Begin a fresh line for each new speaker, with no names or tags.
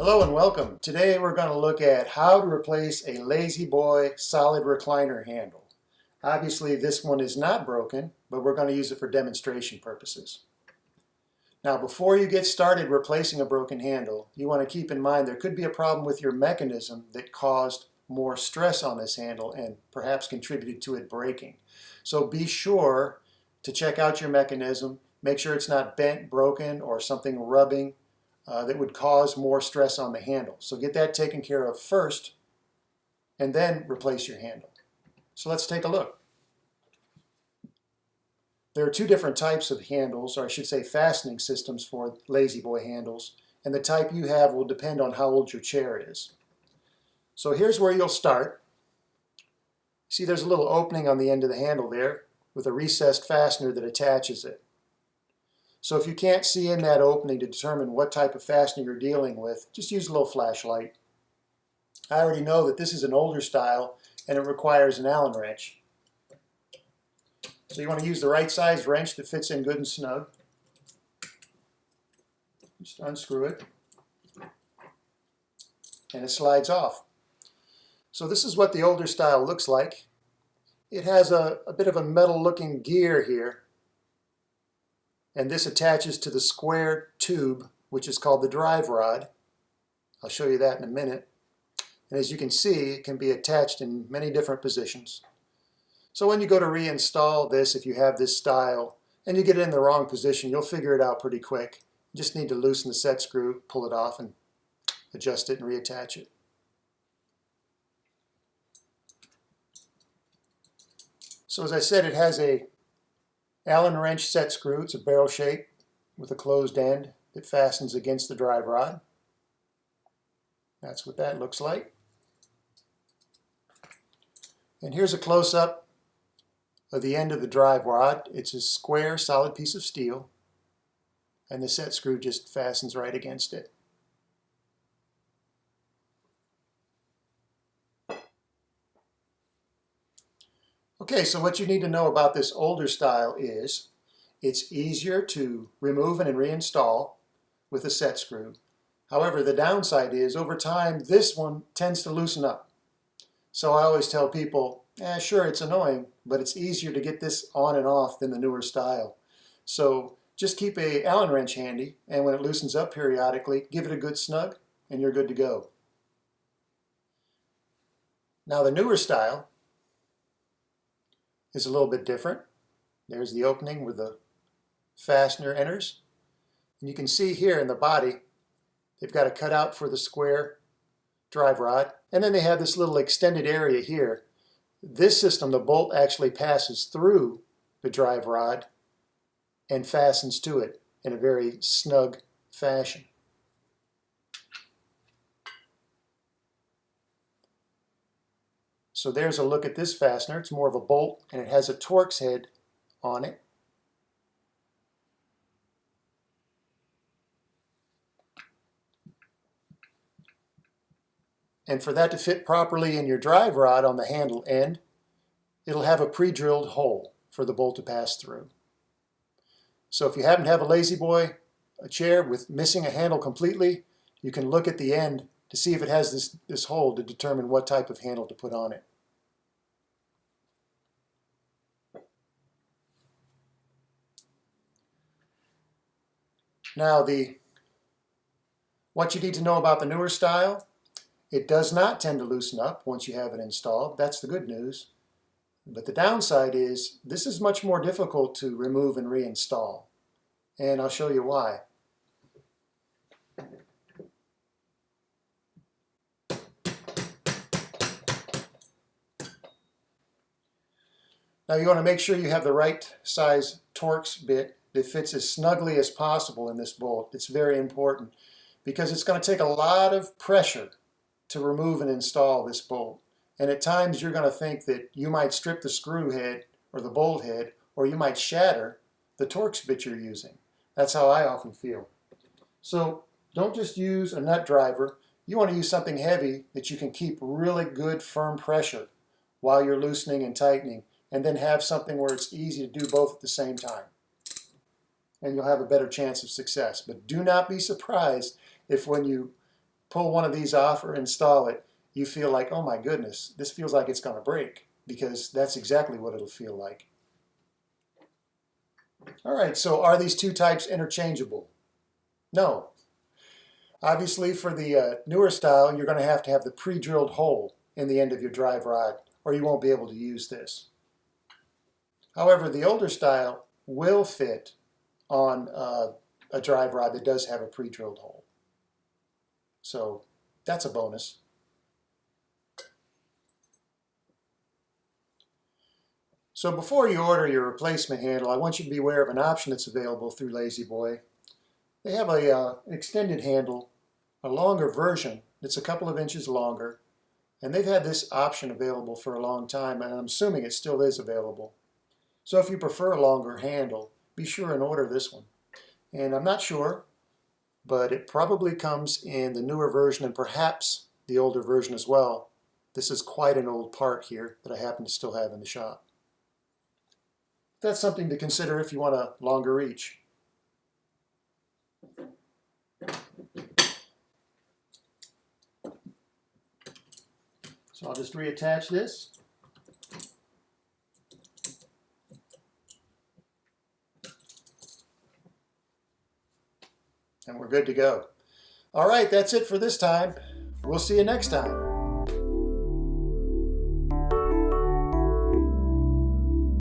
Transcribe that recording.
Hello and welcome. Today we're going to look at how to replace a Lazy Boy solid recliner handle. Obviously this one is not broken, but we're going to use it for demonstration purposes. Now before you get started replacing a broken handle, you want to keep in mind there could be a problem with your mechanism that caused more stress on this handle and perhaps contributed to it breaking. So be sure to check out your mechanism, make sure it's not bent, broken, or something rubbing that would cause more stress on the handle. So get that taken care of first and then replace your handle. So let's take a look. There are two different types of handles, or I should say fastening systems for Lazy Boy handles, and the type you have will depend on how old your chair is. So here's where you'll start. See, there's a little opening on the end of the handle there with a recessed fastener that attaches it. So if you can't see in that opening to determine what type of fastener you're dealing with, just use a little flashlight. I already know that this is an older style and it requires an Allen wrench. So you want to use the right size wrench that fits in good and snug. Just unscrew it and it slides off. So this is what the older style looks like. It has a bit of a metal looking gear here. And this attaches to the square tube, which is called the drive rod. I'll show you that in a minute. And as you can see, it can be attached in many different positions. So when you go to reinstall this, if you have this style, and you get it in the wrong position, you'll figure it out pretty quick. You just need to loosen the set screw, pull it off, and adjust it and reattach it. So as I said, it has a Allen wrench set screw. It's a barrel shape with a closed end that fastens against the drive rod. That's what that looks like. And here's a close-up of the end of the drive rod. It's a square, solid piece of steel, and the set screw just fastens right against it. Okay, so what you need to know about this older style is it's easier to remove and reinstall with a set screw. However, the downside is over time this one tends to loosen up. So I always tell people, sure, it's annoying, but it's easier to get this on and off than the newer style. So just keep a Allen wrench handy, and when it loosens up periodically, give it a good snug and you're good to go. Now the newer style is a little bit different. There's the opening where the fastener enters. And you can see here in the body, they've got a cutout for the square drive rod. And then they have this little extended area here. This system, the bolt actually passes through the drive rod and fastens to it in a very snug fashion. So there's a look at this fastener. It's more of a bolt and it has a Torx head on it. And for that to fit properly in your drive rod on the handle end, it'll have a pre-drilled hole for the bolt to pass through. So if you happen to have a Lazy Boy, a chair with missing a handle completely, you can look at the end to see if it has this hole to determine what type of handle to put on it. Now what you need to know about the newer style, it does not tend to loosen up once you have it installed. That's the good news. But the downside is this is much more difficult to remove and reinstall. And I'll show you why. Now you want to make sure you have the right size Torx bit that fits as snugly as possible in this bolt. It's very important because it's going to take a lot of pressure to remove and install this bolt. And at times you're going to think that you might strip the screw head or the bolt head, or you might shatter the Torx bit you're using. That's how I often feel. So don't just use a nut driver. You want to use something heavy that you can keep really good firm pressure while you're loosening and tightening, and then have something where it's easy to do both at the same time. And you'll have a better chance of success. But do not be surprised if when you pull one of these off or install it, you feel like, oh my goodness, this feels like it's going to break, because that's exactly what it'll feel like. All right, so are these two types interchangeable? No. Obviously, for the newer style, you're going to have the pre-drilled hole in the end of your drive rod, or you won't be able to use this. However, the older style will fit on a drive rod that does have a pre-drilled hole. So that's a bonus. So before you order your replacement handle, I want you to be aware of an option that's available through La-Z-Boy. They have an extended handle, a longer version that's a couple of inches longer, and they've had this option available for a long time, and I'm assuming it still is available. So if you prefer a longer handle, be sure and order this one. And I'm not sure, but it probably comes in the newer version and perhaps the older version as well. This is quite an old part here that I happen to still have in the shop. That's something to consider if you want a longer reach. So I'll just reattach this. And we're good to go. All right, that's it for this time. We'll see you next time.